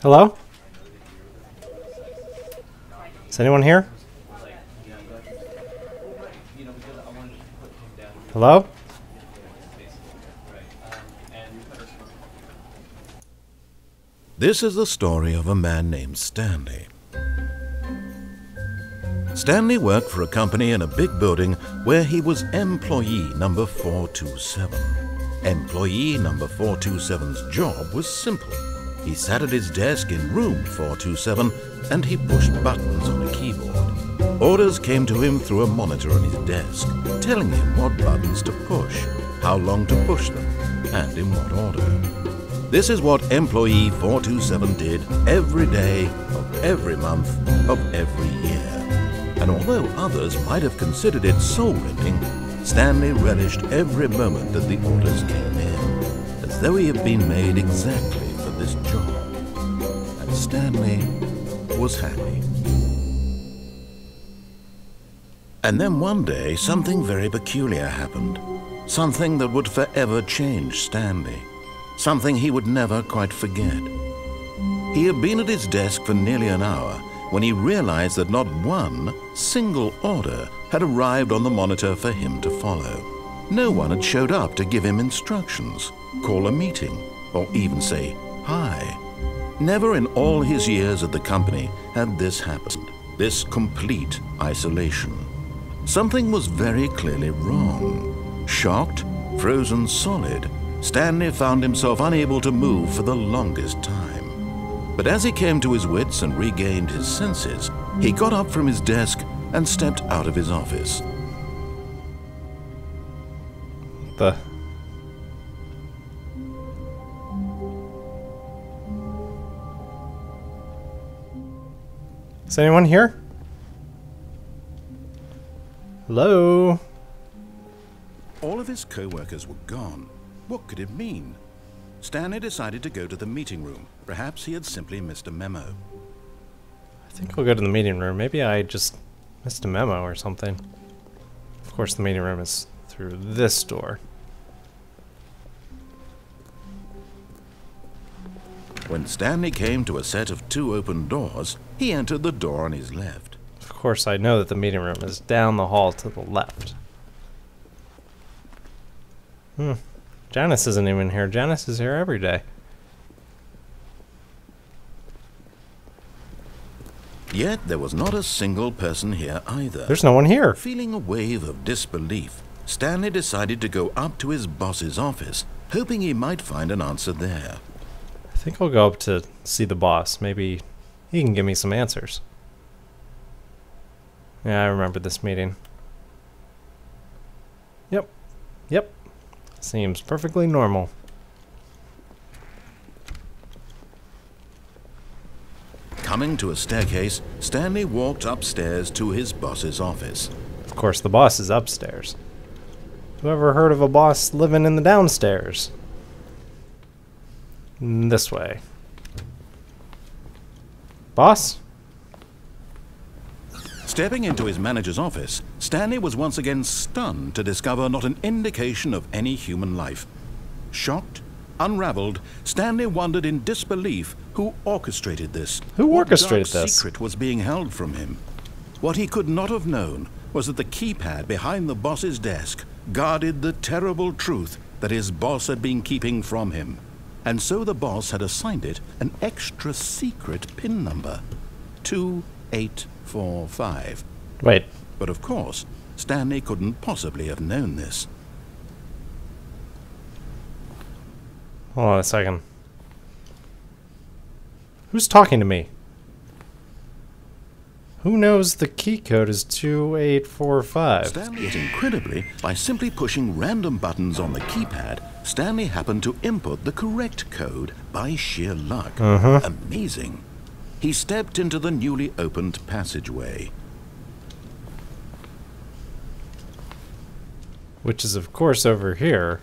Hello? Is anyone here? Hello? This is the story of a man named Stanley. Stanley worked for a company in a big building where he was employee number 427. Employee number 427's job was simple. He sat at his desk in room 427 and he pushed buttons on a keyboard. Orders came to him through a monitor on his desk, telling him what buttons to push, how long to push them, and in what order. This is what employee 427 did every day of every month of every year. And although others might have considered it soul-rending, Stanley relished every moment that the orders came in, as though he had been made exactly for this job. And Stanley was happy. And then one day, something very peculiar happened. Something that would forever change Stanley. Something he would never quite forget. He had been at his desk for nearly an hour when he realized that not one single order had arrived on the monitor for him to follow. No one had showed up to give him instructions, call a meeting, or even say hi. Never in all his years at the company had this happened, this complete isolation. Something was very clearly wrong. Shocked, frozen solid, Stanley found himself unable to move for the longest time. But as he came to his wits and regained his senses, he got up from his desk and stepped out of his office. Is anyone here? Hello? All of his co-workers were gone. What could it mean? Stanley decided to go to the meeting room. Perhaps he had simply missed a memo. I think I'll go to the meeting room. Maybe I just missed a memo or something. Of course, the meeting room is through this door. When Stanley came to a set of 2 open doors, he entered the door on his left. Of course, I know that the meeting room is down the hall to the left. Janice isn't even here. Janice is here every day. Yet there was not a single person here either. There's no one here. Feeling a wave of disbelief, Stanley decided to go up to his boss's office, hoping he might find an answer there. I think I'll go up to see the boss. Maybe he can give me some answers. Yeah, I remember this meeting. Yep. Seems perfectly normal. Coming to a staircase, Stanley walked upstairs to his boss's office. Of course, the boss is upstairs. Who ever heard of a boss living in the downstairs? This way. Boss? Stepping into his manager's office, Stanley was once again stunned to discover not an indication of any human life. Shocked, unraveled, Stanley wondered in disbelief who orchestrated this. Who orchestrated What dark this? secret was being held from him? What he could not have known was that the keypad behind the boss's desk guarded the terrible truth that his boss had been keeping from him. And so the boss had assigned it an extra secret PIN number. 2845. Wait. But of course, Stanley couldn't possibly have known this. Hold on a second. Who's talking to me? Who knows the key code is 2845? Stanley, yet incredibly, by simply pushing random buttons on the keypad, Stanley happened to input the correct code by sheer luck. Amazing. He stepped into the newly opened passageway. Which is, of course, over here.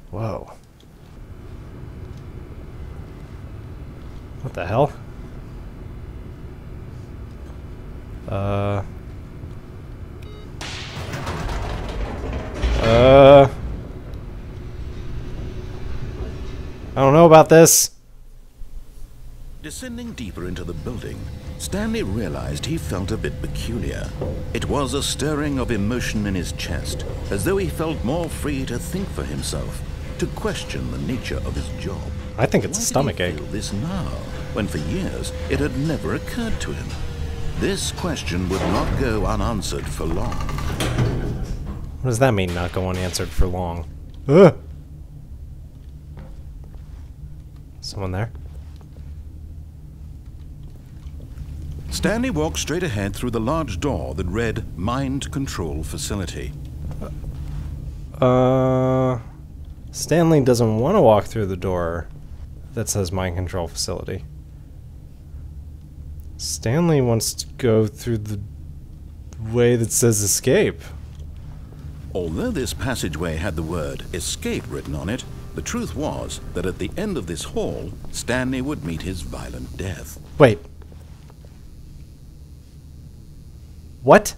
Whoa. What the hell? I don't know about this. Descending deeper into the building, Stanley realized he felt a bit peculiar. It was a stirring of emotion in his chest, as though he felt more free to think for himself, to question the nature of his job. I think it's a stomach ache. Why did he feel this now, when for years it had never occurred to him? This question would not go unanswered for long. What does that mean, not go unanswered for long? Ugh! Someone there? Stanley walked straight ahead through the large door that read Mind Control Facility. Stanley doesn't want to walk through the door that says Mind Control Facility. Stanley wants to go through the way that says Escape. Although this passageway had the word Escape written on it, the truth was that at the end of this hall, Stanley would meet his violent death. Wait. What?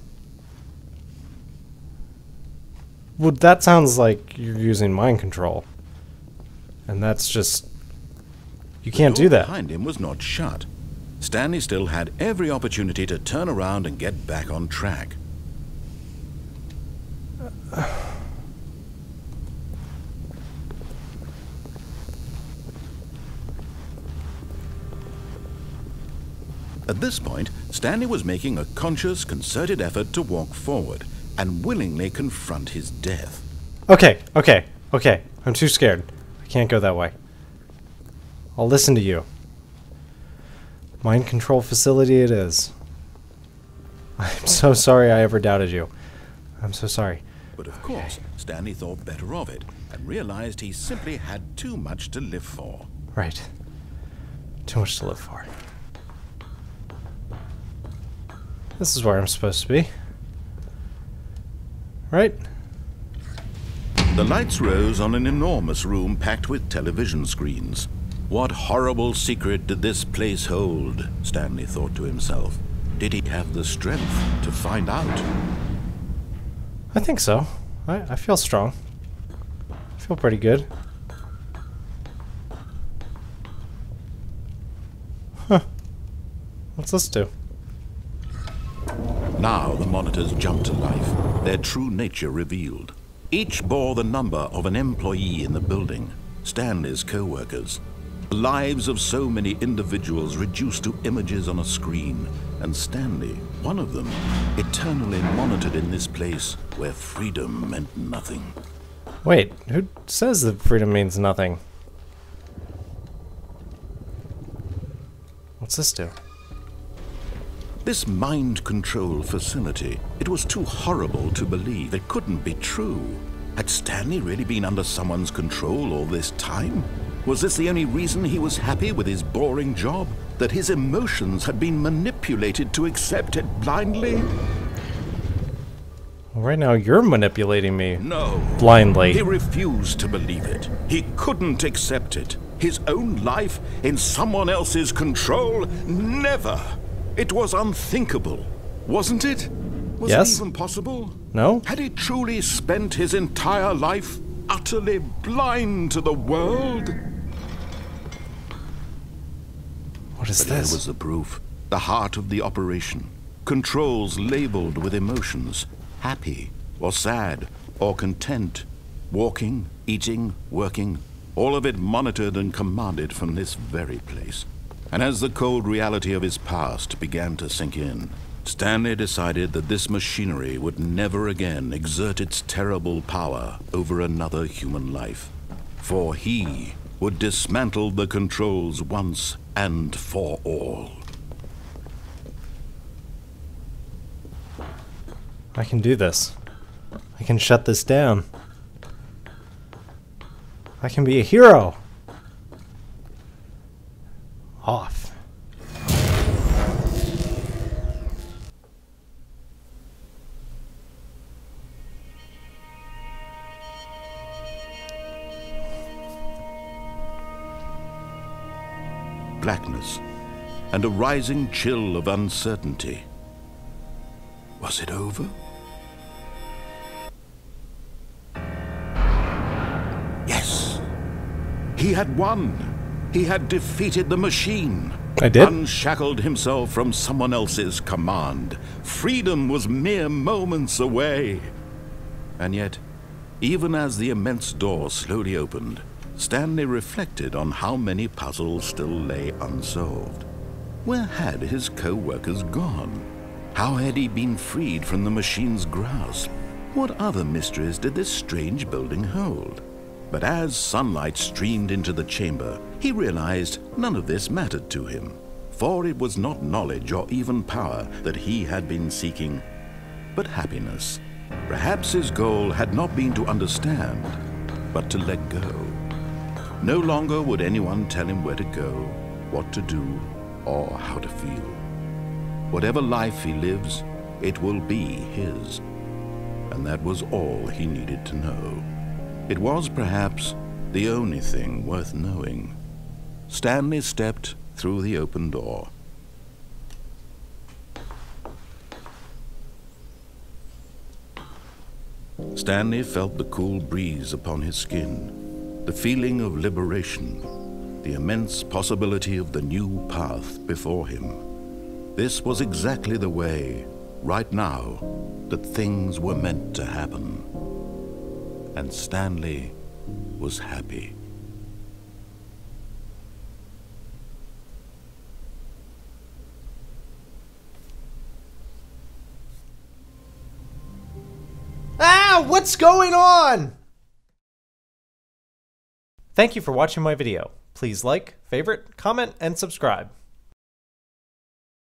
Well, that sounds like you're using mind control. And that's just... You can't do that. The door behind him was not shut. Stanley still had every opportunity to turn around and get back on track. At this point, Stanley was making a conscious, concerted effort to walk forward and willingly confront his death. Okay. I'm too scared. I can't go that way. I'll listen to you. Mind control facility it is. I'm so sorry I ever doubted you. I'm so sorry. But of course, Stanley thought better of it and realized he simply had too much to live for. Right. Too much to live for. This is where I'm supposed to be. Right? The lights rose on an enormous room packed with television screens. What horrible secret did this place hold? Stanley thought to himself. Did he have the strength to find out? I think so. I feel strong. I feel pretty good. Huh. What's this do? Now the monitors jumped to life, their true nature revealed. Each bore the number of an employee in the building, Stanley's co-workers. The lives of so many individuals reduced to images on a screen, and Stanley, one of them, eternally monitored in this place where freedom meant nothing. Wait, who says that freedom means nothing? What's this do? This mind control facility, it was too horrible to believe. It couldn't be true. Had Stanley really been under someone's control all this time? Was this the only reason he was happy with his boring job? That his emotions had been manipulated to accept it blindly? Well, right now you're manipulating me. No. Blindly. He refused to believe it. He couldn't accept it. His own life in someone else's control? Never. It was unthinkable, wasn't it? Was Yes. it even possible? No? Had he truly spent his entire life utterly blind to the world? What is But here this? was the proof. The heart of the operation. Controls labeled with emotions. Happy, or sad, or content. Walking, eating, working. All of it monitored and commanded from this very place. And as the cold reality of his past began to sink in, Stanley decided that this machinery would never again exert its terrible power over another human life. For he would dismantle the controls once and for all. I can do this. I can shut this down. I can be a hero. Off. Blackness and a rising chill of uncertainty. Was it over? Yes. He had won. He had defeated the machine. I did? Unshackled himself from someone else's command. Freedom was mere moments away. And yet, even as the immense door slowly opened, Stanley reflected on how many puzzles still lay unsolved. Where had his co-workers gone? How had he been freed from the machine's grasp? What other mysteries did this strange building hold? But as sunlight streamed into the chamber, he realized none of this mattered to him, for it was not knowledge or even power that he had been seeking, but happiness. Perhaps his goal had not been to understand, but to let go. No longer would anyone tell him where to go, what to do, or how to feel. Whatever life he lives, it will be his. And that was all he needed to know. It was perhaps the only thing worth knowing. Stanley stepped through the open door. Stanley felt the cool breeze upon his skin, the feeling of liberation, the immense possibility of the new path before him. This was exactly the way, right now, that things were meant to happen. And Stanley was happy. Ah, what's going on? Thank you for watching my video. Please like, favorite, comment, and subscribe.